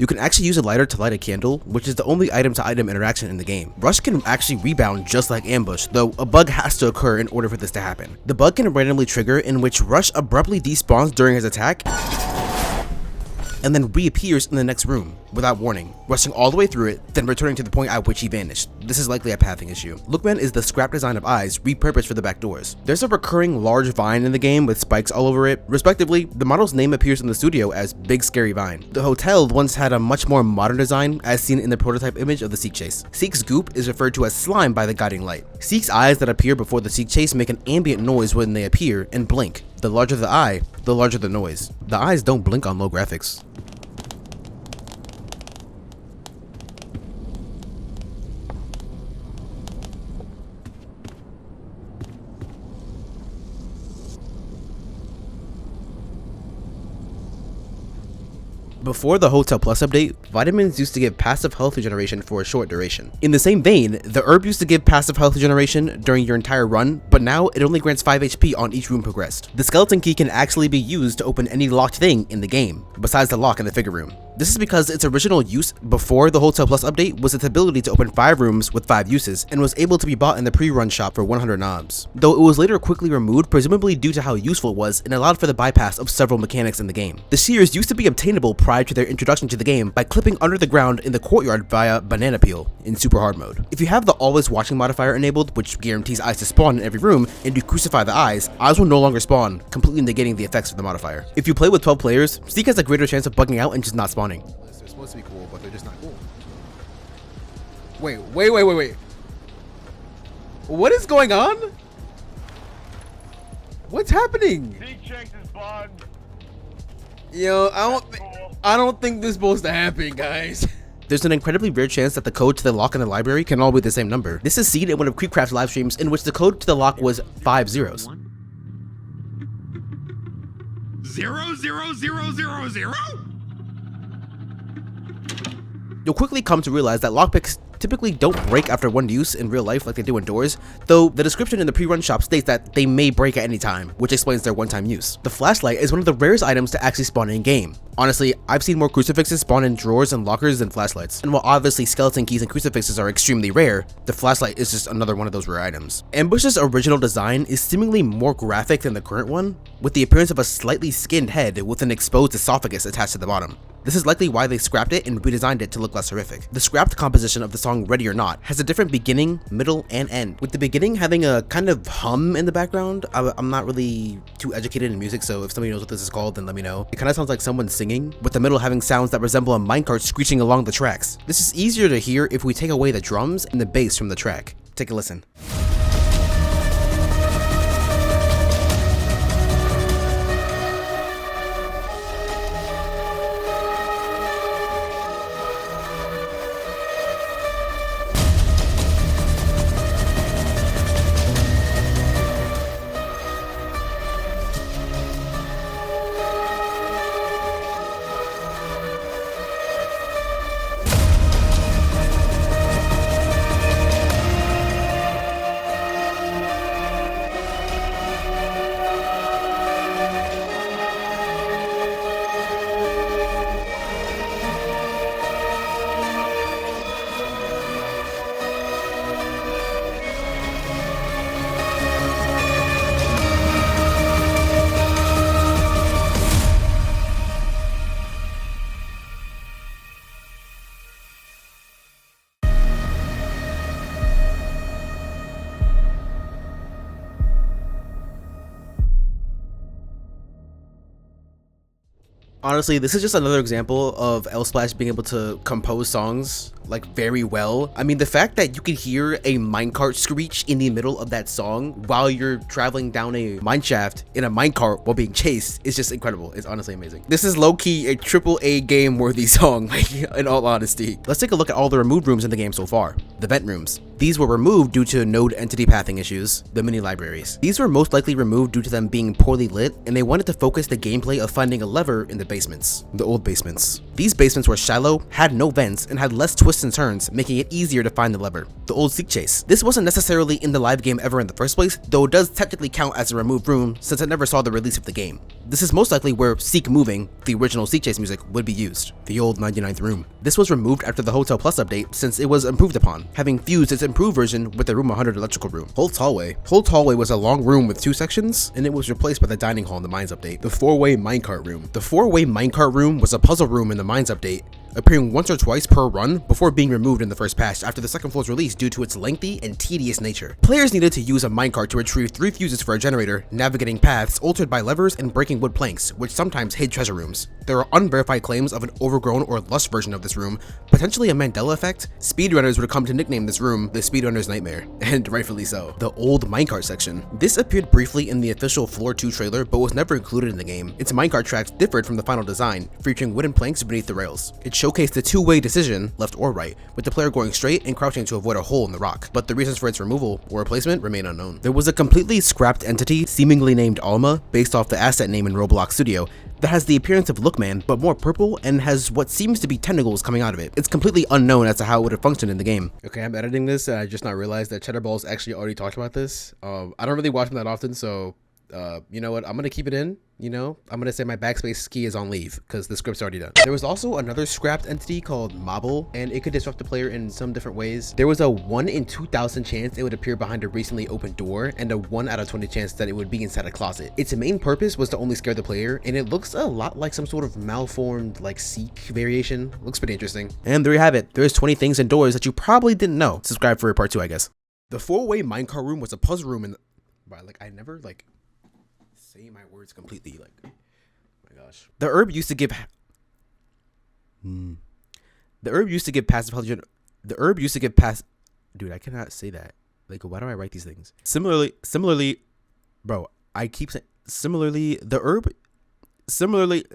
You can actually use a lighter to light a candle, which is the only item to item interaction in the game. Rush can actually rebound just like ambush, though a bug has to occur in order for this to happen. The bug can randomly trigger in which Rush abruptly despawns during his attack and then reappears in the next room without warning, rushing all the way through it, then returning to the point at which he vanished. This is likely a pathing issue. Lookman is the scrap design of eyes repurposed for the back doors. There's a recurring large vine in the game with spikes all over it. Respectively, the model's name appears in the studio as Big Scary Vine. The hotel once had a much more modern design as seen in the prototype image of the Seek Chase. Seek's goop is referred to as slime by the guiding light. Seek's eyes that appear before the Seek Chase make an ambient noise when they appear and blink. The larger the eye, the larger the noise. The eyes don't blink on low graphics. Before the Hotel Plus update, vitamins used to give passive health regeneration for a short duration. In the same vein, the herb used to give passive health regeneration during your entire run, but now it only grants 5 HP on each room progressed. The skeleton key can actually be used to open any locked thing in the game, besides the lock in the figure room. This is because its original use before the Hotel Plus update was its ability to open 5 rooms with 5 uses, and was able to be bought in the pre-run shop for 100 knobs. Though it was later quickly removed, presumably due to how useful it was and allowed for the bypass of several mechanics in the game. The shears used to be obtainable prior to their introduction to the game by clipping under the ground in the courtyard via banana peel in super hard mode. If you have the always watching modifier enabled, which guarantees eyes to spawn in every room, and you crucify the eyes will no longer spawn, completely negating the effects of the modifier. If you play with 12 players, Seek has a greater chance of bugging out and just not spawning. They're supposed to be cool, but they're just not cool. Wait. What is going on? What's happening? Seek Chase is bugged. Yo, I don't think this is supposed to happen, guys. There's an incredibly rare chance that the code to the lock in the library can all be the same number. This is seen in one of Creepcraft's live streams in which the code to the lock was 5 zeros. 0 0 0 0 0? You'll quickly come to realize that lockpicks typically don't break after one use in real life like they do indoors, though the description in the pre-run shop states that they may break at any time, which explains their one-time use. The flashlight is one of the rarest items to actually spawn in-game. Honestly, I've seen more crucifixes spawn in drawers and lockers than flashlights, and while obviously skeleton keys and crucifixes are extremely rare, the flashlight is just another one of those rare items. Ambush's original design is seemingly more graphic than the current one, with the appearance of a slightly skinned head with an exposed esophagus attached to the bottom. This is likely why they scrapped it and redesigned it to look less horrific. The scrapped composition of the song Ready or Not has a different beginning, middle, and end, with the beginning having a kind of hum in the background. I'm not really too educated in music, so if somebody knows what this is called, then let me know. It kind of sounds like someone singing, with the middle having sounds that resemble a minecart screeching along the tracks. This is easier to hear if we take away the drums and the bass from the track. Take a listen. Honestly, this is just another example of L-Splash being able to compose songs like very well. I mean, the fact that you can hear a minecart screech in the middle of that song while you're traveling down a mineshaft in a minecart while being chased is just incredible. It's honestly amazing. This is low-key a AAA game worthy song, like, in all honesty. Let's take a look at all the removed rooms in the game so far. The vent rooms. These were removed due to node entity pathing issues. The mini libraries. These were most likely removed due to them being poorly lit, and they wanted to focus the gameplay of finding a lever in the basements. The old basements. These basements were shallow, had no vents, and had less twist twists and turns, making it easier to find the lever. The old seek chase. This wasn't necessarily in the live game ever in the first place, though it does technically count as a removed room since it never saw the release of the game. This is most likely where Seek Moving, the original seek chase music, would be used. The old 99th room. This was removed after the Hotel Plus update since it was improved upon, having fused its improved version with the Room 100 electrical room. Holt's Hallway. Holt's Hallway was a long room with 2 sections, and it was replaced by the dining hall in the Mines update. The 4-way minecart room. The 4-way minecart room was a puzzle room in the Mines update, appearing once or twice per run before being removed in the first patch after the second floor's release due to its lengthy and tedious nature. Players needed to use a minecart to retrieve 3 fuses for a generator, navigating paths altered by levers and breaking wood planks, which sometimes hid treasure rooms. There are unverified claims of an overgrown or lush version of this room, potentially a Mandela effect. Speedrunners would come to nickname this room the Speedrunner's Nightmare, and rightfully so. The old minecart section. This appeared briefly in the official Floor 2 trailer, but was never included in the game. Its minecart tracks differed from the final design, featuring wooden planks beneath the rails. It showcased the 2-way decision, left or right, with the player going straight and crouching to avoid a hole in the rock, but the reasons for its removal or replacement remain unknown. There was a completely scrapped entity, seemingly named Alma, based off the asset name in Roblox Studio, that has the appearance of Lookman, but more purple and has what seems to be tentacles coming out of it. It's completely unknown as to how it would have functioned in the game. Okay, I'm editing this and I just not realized that Cheddar Balls actually already talked about this. I don't really watch him that often, so you know what, I'm gonna keep it in. You know, I'm gonna say my backspace key is on leave because the script's already done. There was also another scrapped entity called Mobble, and it could disrupt the player in some different ways. There was a 1 in 2,000 chance it would appear behind a recently opened door, and a 1 out of 20 chance that it would be inside a closet. Its main purpose was to only scare the player, and it looks a lot like some sort of malformed like Seek variation. Looks pretty interesting. And there you have it. There's 20 things and doors that you probably didn't know. Subscribe for part 2, I guess. The 4-way minecart room was a puzzle room in the... But like I never like say my words completely, like, oh my gosh. The herb used to give passive dude, I cannot say that. Like, why do I write these things? Similarly, bro, I keep saying similarly, the herb, similarly,